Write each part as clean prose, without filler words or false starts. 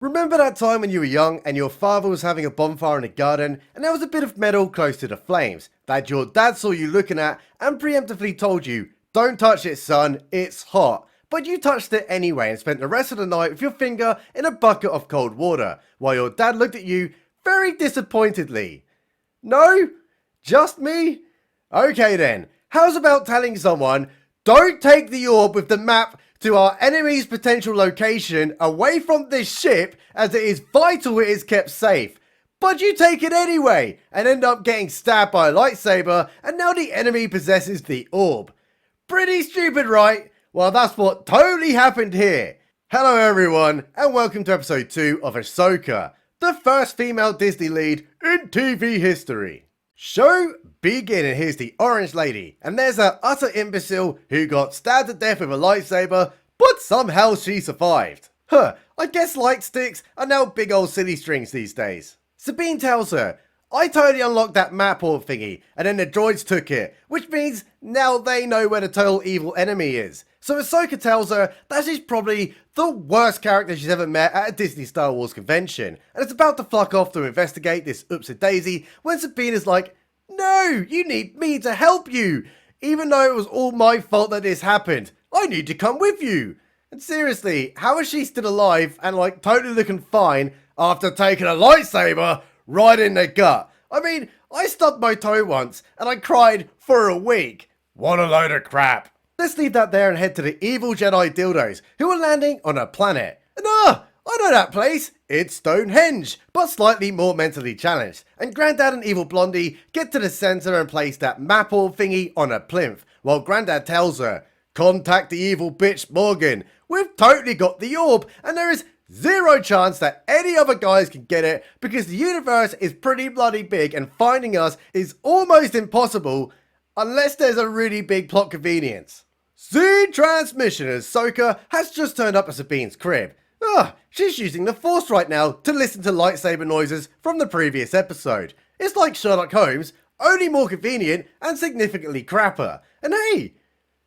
Remember that time when you were young and your father was having a bonfire in the garden and there was a bit of metal close to the flames that your dad saw you looking at and preemptively told you, "Don't touch it, son, it's hot." But you touched it anyway and spent the rest of the night with your finger in a bucket of cold water while your dad looked at you very disappointedly. No? Just me? Okay then, how's about telling someone, "Don't take the orb with the map to our enemy's potential location away from this ship as it is vital it is kept safe." But you take it anyway and end up getting stabbed by a lightsaber and now the enemy possesses the orb. Pretty stupid, right? Well, that's what totally happened here. Hello everyone and welcome to episode 2 of Ahsoka, the first female Disney lead in TV history. Show begin, and here's the orange lady, and there's her utter imbecile who got stabbed to death with a lightsaber, but somehow she survived. I guess light sticks are now big old silly strings these days. Sabine tells her, "I totally unlocked that map orb thingy, and then the droids took it, which means now they know where the total evil enemy is." So Ahsoka tells her that she's probably the worst character she's ever met at a Disney Star Wars convention, and is about to fuck off to investigate this oopsie-daisy when Sabine is like, "No, you need me to help you. Even though it was all my fault that this happened, I need to come with you." And seriously, how is she still alive and like totally looking fine after taking a lightsaber right in the gut? I mean, I stubbed my toe once and I cried for a week. What a load of crap. Let's leave that there and head to the evil Jedi dildos who are landing on a planet. And I know that place. It's Stonehenge, but slightly more mentally challenged. And Grandad and Evil Blondie get to the center and place that map orb thingy on a plinth, while Grandad tells her, "Contact the evil bitch Morgan. We've totally got the orb, and there is zero chance that any other guys can get it because the universe is pretty bloody big and finding us is almost impossible unless there's a really big plot convenience." Scene transmission as Ahsoka has just turned up at Sabine's crib. She's using the Force right now to listen to lightsaber noises from the previous episode. It's like Sherlock Holmes, only more convenient and significantly crapper. And hey,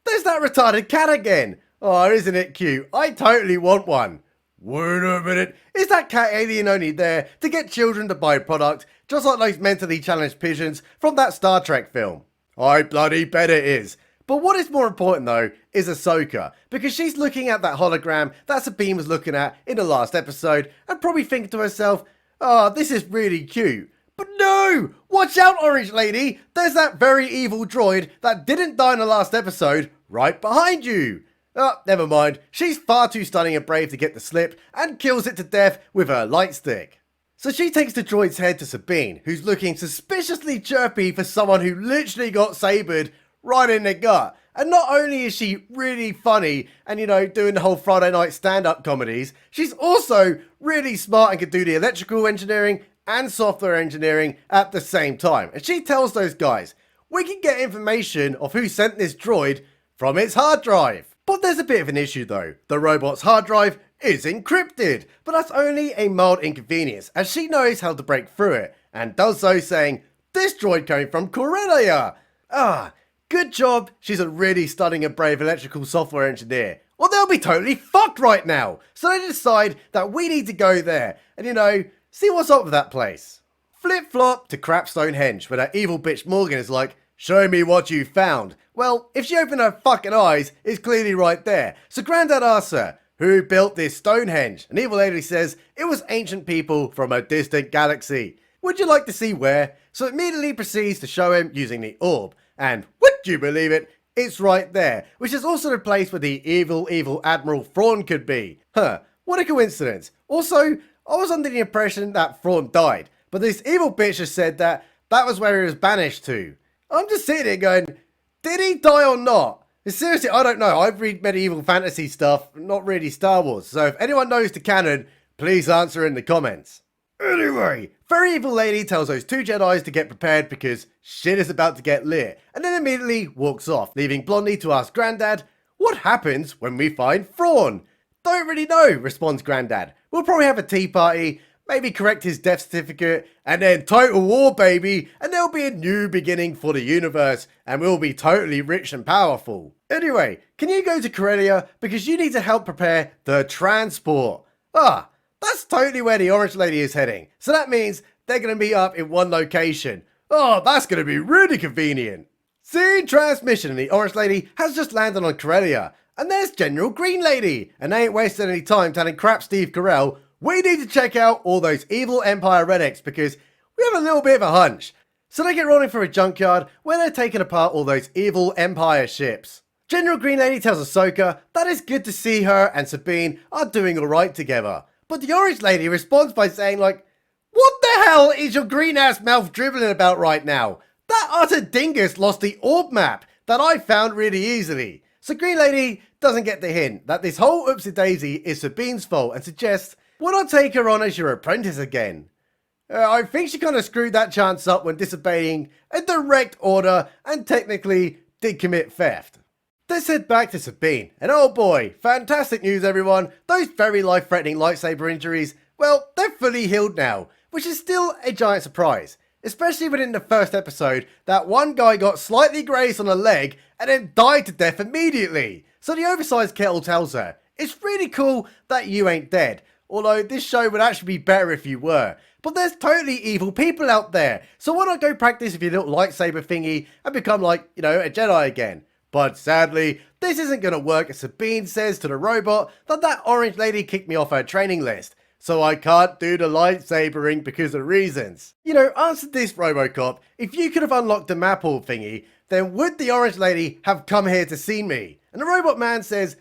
there's that retarded cat again. Oh, isn't it cute? I totally want one. Wait a minute, is that cat alien only there to get children to buy product, just like those mentally challenged pigeons from that Star Trek film? I bloody bet it is. But what is more important though is Ahsoka, because she's looking at that hologram that Sabine was looking at in the last episode and probably thinking to herself, "Oh, this is really cute." But no! Watch out, orange lady! There's that very evil droid that didn't die in the last episode right behind you. Oh, never mind. She's far too stunning and brave to get the slip and kills it to death with her light stick. So she takes the droid's head to Sabine, who's looking suspiciously chirpy for someone who literally got sabered right in the gut. And not only is she really funny and, doing the whole Friday night stand-up comedies, she's also really smart and can do the electrical engineering and software engineering at the same time. And she tells those guys, "We can get information of who sent this droid from its hard drive." But there's a bit of an issue though. The robot's hard drive is encrypted, but that's only a mild inconvenience as she knows how to break through it, and does so saying, "This droid came from Corellia." Good job, she's a really stunning and brave electrical software engineer. Or they'll be totally fucked right now. So they decide that we need to go there and, see what's up with that place. Flip-flop to crap Stonehenge, where that evil bitch Morgan is like, "Show me what you found." Well, if she opened her fucking eyes, it's clearly right there. So Grandad asks her, "Who built this Stonehenge?" And Evil Lady says, "It was ancient people from a distant galaxy." Would you like to see where? So immediately proceeds to show him using the orb. And would you believe it? It's right there, which is also the place where the evil Admiral Thrawn could be. What a coincidence. Also, I was under the impression that Thrawn died, but this evil bitch has said that was where he was banished to. I'm just sitting here going, did he die or not? Seriously, I don't know. I've read medieval fantasy stuff, not really Star Wars. So if anyone knows the canon, please answer in the comments. Anyway, very evil lady tells those two Jedis to get prepared because shit is about to get lit, and then immediately walks off, leaving Blondie to ask Grandad, "What happens when we find Thrawn?" "Don't really know," responds Grandad. "We'll probably have a tea party, maybe correct his death certificate, and then total war, baby, and there'll be a new beginning for the universe, and we'll be totally rich and powerful. Anyway, can you go to Corellia because you need to help prepare the transport?" That's totally where the Orange Lady is heading. So that means they're going to meet up in one location. Oh, that's going to be really convenient. Scene transmission, and the Orange Lady has just landed on Corellia. And there's General Green Lady. And they ain't wasting any time telling crap Steve Carell, we need to check out all those evil Empire relics because we have a little bit of a hunch. So they get rolling for a junkyard where they're taking apart all those evil Empire ships. General Green Lady tells Ahsoka that it's good to see her and Sabine are doing alright together. But the Orange Lady responds by saying like, what the hell is your green ass mouth dribbling about right now? That utter dingus lost the orb map that I found really easily. So Green Lady doesn't get the hint that this whole oopsie daisy is Sabine's fault and suggests, why not take her on as your apprentice again? I think she kind of screwed that chance up when disobeying a direct order and technically did commit theft. Let's head back to Sabine, and oh boy, fantastic news everyone, those very life-threatening lightsaber injuries, well, they're fully healed now, which is still a giant surprise. Especially within the first episode, that one guy got slightly grazed on a leg and then died to death immediately. So the oversized kettle tells her, it's really cool that you ain't dead, although this show would actually be better if you were. But there's totally evil people out there, so why not go practice with your little lightsaber thingy and become like, a Jedi again? But sadly, this isn't going to work as Sabine says to the robot that Orange Lady kicked me off her training list. So I can't do the lightsabering because of reasons. Answer this, Robocop. If you could have unlocked the map orb thingy, then would the Orange Lady have come here to see me? And the robot man says,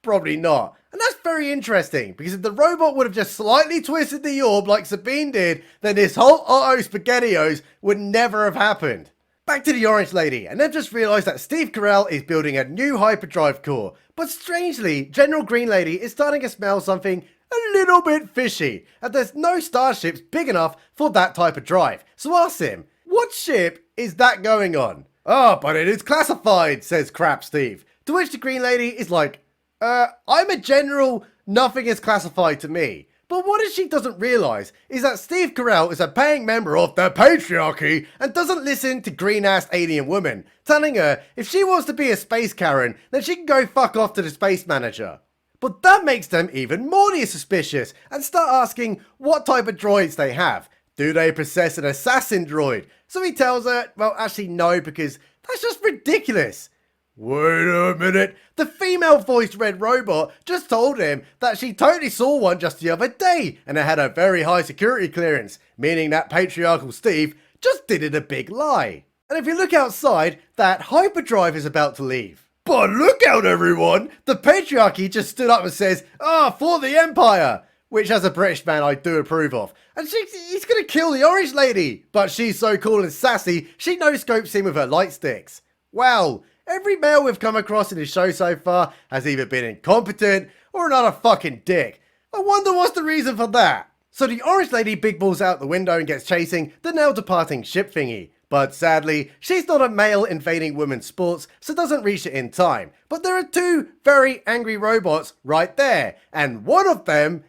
probably not. And that's very interesting, because if the robot would have just slightly twisted the orb like Sabine did, then this whole Otto SpaghettiOs would never have happened. Back to the Orange Lady, and they've just realised that Steve Carell is building a new hyperdrive core. But strangely, General Green Lady is starting to smell something a little bit fishy, and there's no starships big enough for that type of drive. So ask him, what ship is that going on? Oh, but it is classified, says Crap Steve. To which the Green Lady is like, I'm a general, nothing is classified to me. But what she doesn't realise is that Steve Carell is a paying member of the Patriarchy and doesn't listen to green-ass alien women, telling her if she wants to be a space Karen, then she can go fuck off to the space manager. But that makes them even more suspicious and start asking what type of droids they have. Do they possess an assassin droid? So he tells her, well actually no, because that's just ridiculous. Wait a minute, the female-voiced red robot just told him that she totally saw one just the other day and it had a very high security clearance, meaning that Patriarchal Steve just did it a big lie. And if you look outside, that hyperdrive is about to leave. But look out everyone, the Patriarchy just stood up and says, for the Empire! Which as a British man I do approve of. And he's gonna kill the Orange Lady! But she's so cool and sassy, she no-scopes him with her light sticks. Wow. Every male we've come across in the show so far has either been incompetent or another fucking dick. I wonder what's the reason for that. So the Orange Lady big balls out the window and gets chasing the now departing ship thingy. But sadly, she's not a male invading women's sports, so doesn't reach it in time. But there are two very angry robots right there, and one of them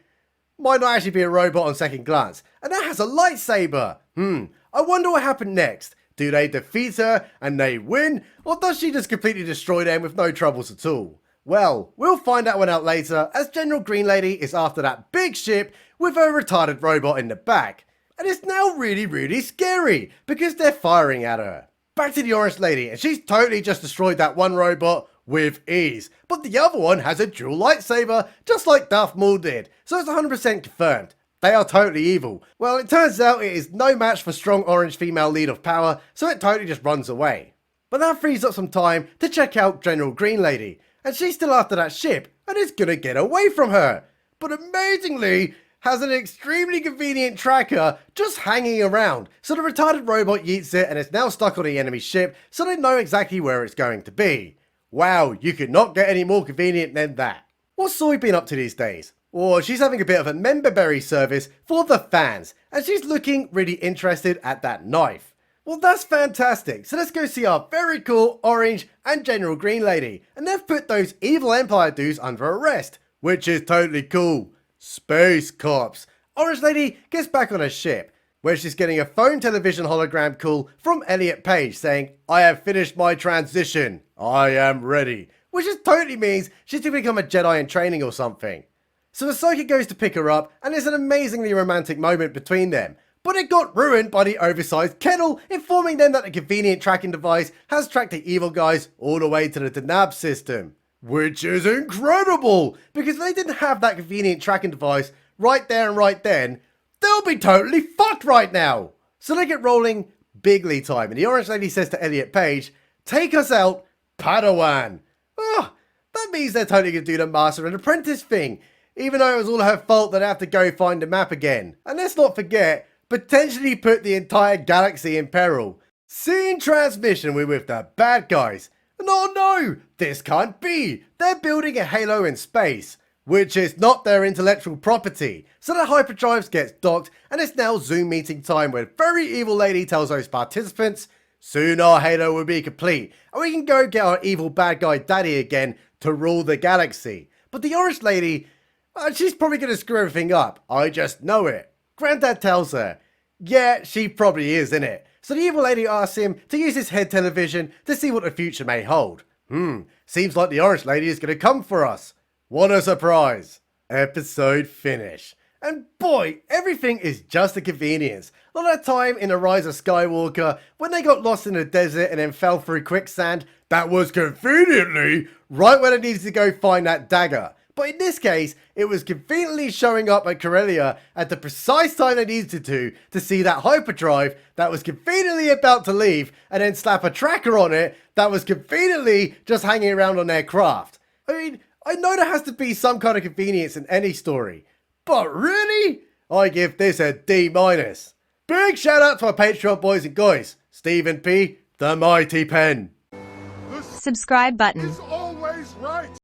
might not actually be a robot on second glance, and that has a lightsaber. I wonder what happened next. Do they defeat her and they win, or does she just completely destroy them with no troubles at all? Well, we'll find that one out later, as General Green Lady is after that big ship with her retarded robot in the back. And it's now really scary, because they're firing at her. Back to the Orange Lady, and she's totally just destroyed that one robot with ease. But the other one has a dual lightsaber, just like Darth Maul did, so it's 100% confirmed. They are totally evil. Well, it turns out it is no match for strong orange female lead of power, so it totally just runs away. But that frees up some time to check out General Green Lady, and she's still after that ship, and is gonna get away from her. But amazingly, has an extremely convenient tracker just hanging around, so the retarded robot yeets it and it's now stuck on the enemy ship, so they know exactly where it's going to be. Wow, you could not get any more convenient than that. What's Soy been up to these days? Or she's having a bit of a memberberry service for the fans, and she's looking really interested at that knife. Well, that's fantastic, so let's go see our very cool Orange and General Green Lady, and they've put those evil Empire dudes under arrest, which is totally cool. Space cops. Orange Lady gets back on her ship, where she's getting a phone television hologram call from Elliot Page saying, I have finished my transition, I am ready, which just totally means she's to become a Jedi in training or something. So Ahsoka goes to pick her up, and it's an amazingly romantic moment between them. But it got ruined by the oversized Kettle informing them that the convenient tracking device has tracked the evil guys all the way to the Denab system. Which is incredible, because if they didn't have that convenient tracking device right there and right then, they'll be totally fucked right now. So they get rolling Bigly time, and the Orange Lady says to Elliot Page, "Take us out, Padawan." Oh, that means they're totally going to do the Master and Apprentice thing, even though it was all her fault that they have to go find the map again. And let's not forget, potentially put the entire galaxy in peril. Seeing transmission, we're with the bad guys. And oh no, this can't be. They're building a Halo in space, which is not their intellectual property. So the hyperdrive gets docked, and it's now Zoom meeting time where very evil lady tells those participants, soon our Halo will be complete, and we can go get our evil bad guy daddy again to rule the galaxy. But the Orange Lady, she's probably going to screw everything up. I just know it. Granddad tells her, yeah, she probably is, innit? So the evil lady asks him to use his head television to see what the future may hold. Seems like the Orange Lady is going to come for us. What a surprise. Episode finish. And boy, everything is just a convenience. Like that time in The Rise of Skywalker, when they got lost in the desert and then fell through quicksand, that was conveniently right when they needed to go find that dagger. But in this case, it was conveniently showing up at Corellia at the precise time they needed to see that hyperdrive that was conveniently about to leave, and then slap a tracker on it that was conveniently just hanging around on their craft. I mean, I know there has to be some kind of convenience in any story, but really? I give this a D-. Big shout out to our Patreon boys and guys, Stephen P, the Mighty Pen. Subscribe button.